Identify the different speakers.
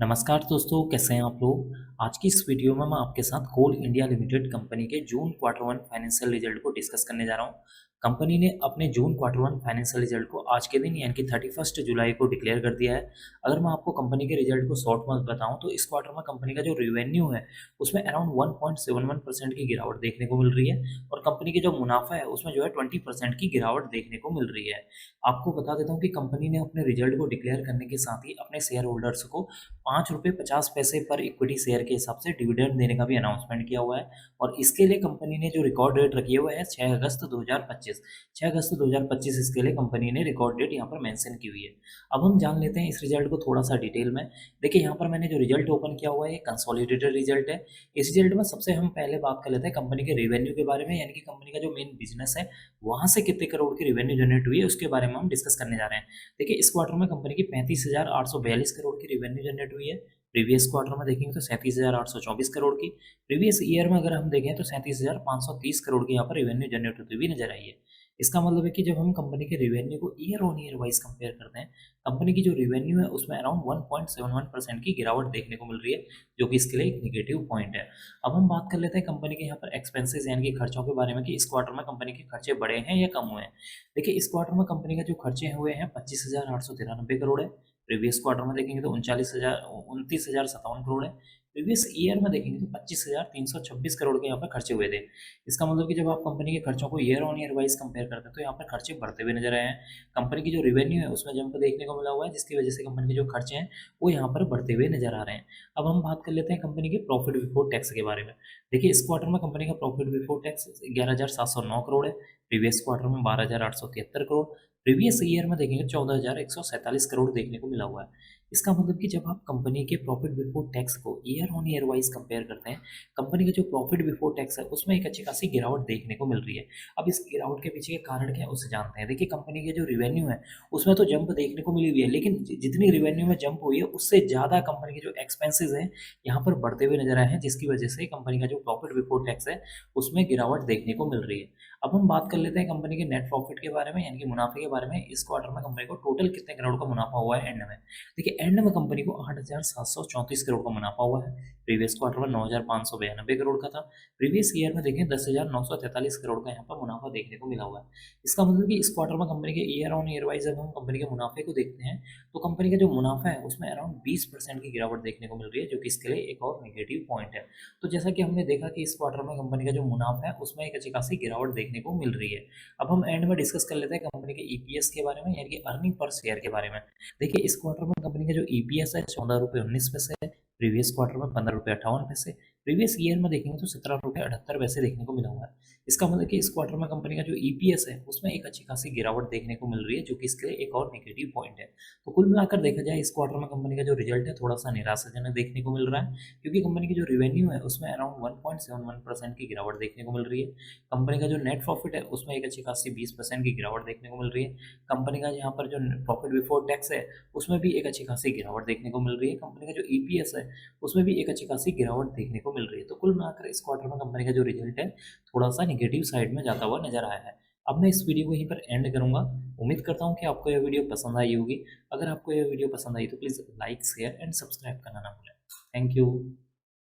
Speaker 1: नमस्कार दोस्तों, कैसे हैं आप लोग। आज की इस वीडियो में मैं आपके साथ कोल इंडिया लिमिटेड कंपनी के जून क्वार्टर वन फाइनेंशियल रिजल्ट को डिस्कस करने जा रहा हूं। कंपनी ने अपने जून क्वार्टर वन फाइनेंशियल रिजल्ट को आज के दिन यानी कि 31 जुलाई को डिक्लेयर कर दिया है। अगर मैं आपको कंपनी के रिजल्ट को शॉर्ट में बताऊं तो इस क्वार्टर में कंपनी का जो रेवेन्यू है उसमें अराउंड 1.71% की गिरावट देखने को मिल रही है और कंपनी की जो मुनाफा है उसमें जो है 20% की गिरावट देखने को मिल रही है। आपको बता देता हूँ कि कंपनी ने अपने रिजल्ट को डिक्लेयर करने के साथ ही अपने शेयर होल्डर्स को ₹5.50 पर इक्विटी शेयर के हिसाब से डिविडेंड देने का भी अनाउंसमेंट किया हुआ है और इसके लिए कंपनी ने जो रिकॉर्ड डेट रखी है वो है 6 अगस्त 2025। 6 अगस्त 2025 इसके लिए कंपनी ने रिकॉर्ड डेट यहाँ पर मेंशन की हुई है। अब हम जान लेते हैं इस रिजल्ट को थोड़ा सा डिटेल में। देखिए यहाँ पर मैंने जो रिजल्ट ओपन किया हुआ है ये कंसोलिडेटेड रिजल्ट है। इस रिजल्ट में सबसे हम पहले बात कर लेते हैं कंपनी के रेवेन्यू के बारे में, यानी कि कंपनी का जो मेन बिजनेस है वहाँ से कितने करोड़ की रेवेन्यू जनरेट हुई है उसके बारे में हम डिस्कस करने जा रहे हैं। देखिए इस क्वार्टर में कंपनी की 35,842 करोड़ की रेवेन्यू जनरेट हुई है। प्रीवियस क्वार्टर में देखेंगे तो 37,824 करोड़ की। प्रीवियस ईयर में अगर हम देखें तो 37,530 करोड़ की यहाँ पर रेवेन्यू जनरेट होती हुई नजर आई है। इसका मतलब है कि जब हम कंपनी के रेवेन्यू को year on year wise compare करते हैं, कंपनी की जो रेवेन्यू है उसमें अराउंड 1.71% की गिरावट देखने को मिल रही है, जो कि इसके लिए एक निगेटिव पॉइंट है। अब हम बात कर लेते हैं कंपनी के यहाँ पर एक्सपेंसेस यानी कि खर्चों के बारे में कि इस क्वार्टर में कंपनी के खर्चे बढ़े हैं या कम हुए हैं। देखिए इस क्वार्टर में कंपनी के जो खर्चे हुए हैं 25,893 करोड़ है। प्रीवियस क्वार्टर में देखेंगे तो 29,57 करोड़ है। प्रीवियस ईयर में देखेंगे तो 25,326 करोड़ के यहाँ पर खर्चे हुए थे। इसका मतलब कि जब आप कंपनी के खर्चों को year on year wise compare करते हैं तो यहाँ पर खर्चे बढ़ते हुए नजर आए हैं। कंपनी की जो रेवेन्यू है उसमें जंप देखने को मिला हुआ है, जिसकी वजह से कंपनी के जो खर्चे हैं वो यहाँ पर बढ़ते हुए नजर आ रहे हैं। अब हम बात कर लेते हैं कंपनी के प्रॉफिट बिफोर टैक्स के बारे में। देखिए इस क्वार्टर में कंपनी का प्रॉफिट बिफोर टैक्स 11,709 करोड़ है। प्रीवियस क्वार्टर में 12,873 करोड़। प्रीवियस ईयर में देखेंगे 14,147 करोड़ देखने को मिला हुआ है। इसका मतलब कि जब आप कंपनी के प्रॉफिट बिफोर टैक्स को year on year wise compare करते हैं, कंपनी का जो प्रॉफिट बिफोर टैक्स है उसमें एक अच्छी खासी गिरावट देखने को मिल रही है। अब इस गिरावट के पीछे के कारण क्या है उसे जानते हैं। देखिए कंपनी के जो रिवेन्यू है उसमें तो जंप देखने को मिली हुई है, लेकिन जितनी रिवेन्यू में जंप हुई है उससे ज़्यादा कंपनी के जो एक्सपेंसेस हैं यहाँ पर बढ़ते हुए नजर आए हैं, जिसकी वजह से कंपनी का जो प्रॉफिट बिफोर टैक्स है उसमें गिरावट देखने को मिल रही है। अब हम बात कर लेते हैं कंपनी के नेट प्रॉफिट के बारे में, यानी कि मुनाफे के बारे में। इस क्वार्टर में कंपनी को टोटल कितने करोड़ का मुनाफा हुआ है एंड में। देखिए एंड में कंपनी को 8,734 करोड़ का मुनाफा हुआ है। प्रीवियस क्वार्टर में 9,592 करोड़ का था। प्रीवियस ईयर में देखें 10,943 करोड़ का यहाँ पर मुनाफा देखने को मिला हुआ है। इसका मतलब कि इस क्वार्टर में कंपनी के ईयर ऑन ईयर वाइज जब हम कंपनी के मुनाफे को देखते हैं तो कंपनी का जो मुनाफा है उसमें अराउंड 20% की गिरावट देखने को मिल रही है, जो कि इसके लिए एक और नेगेटिव पॉइंट है। तो जैसा कि हमने देखा कि इस क्वार्टर में कंपनी का जो मुनाफा है उसमें एक अच्छी खासी गिरावट देखने को मिल रही है। अब हम एंड में डिस्कस कर लेते हैं कंपनी के ईपीएस के बारे में, यानी कि अर्निंग पर शेयर के बारे में। देखिए इस क्वार्टर में कंपनी का जो ईपीएस है 14 रुपये 19 पैसे है। प्रीवियस क्वार्टर में 15 रुपये 58 पैसे। प्रीवियस ईयर में देखेंगे तो 17 रुपये 78 पैसे देखने को मिला हुआ है। इसका मतलब कि इस क्वार्टर में कंपनी का जो ईपीएस है उसमें एक अच्छी खासी गिरावट देखने को मिल रही है, जो कि इसके लिए एक और नेगेटिव पॉइंट है। तो कुल मिलाकर देखा जाए इस क्वार्टर में कंपनी का जो रिजल्ट है थोड़ा सा निराशाजनक देखने को मिल रहा है, क्योंकि कंपनी की जो रेवेन्यू है उसमें अराउंड 1.71% की गिरावट देखने को मिल रही है। कंपनी का जो नेट प्रॉफिट है उसमें एक अच्छी खासी 20% की गिरावट देखने को मिल रही है। कंपनी का यहाँ पर जो प्रॉफिट बिफोर टैक्स है उसमें भी एक अच्छी खासी गिरावट देखने को मिल रही है। कंपनी का जो ईपीएस है उसमें भी एक अच्छी खासी गिरावट देखने को मिल रही है। तो कुल मिलाकर इस क्वार्टर में कंपनी का जो रिजल्ट है थोड़ा सा निगेटिव साइड में जाता हुआ नजर आया है। अब मैं इस वीडियो को यहीं पर एंड करूंगा। उम्मीद करता हूं कि आपको यह वीडियो पसंद आई होगी। अगर आपको यह वीडियो पसंद आई तो please like share and subscribe करना ना भूलें। Thank you.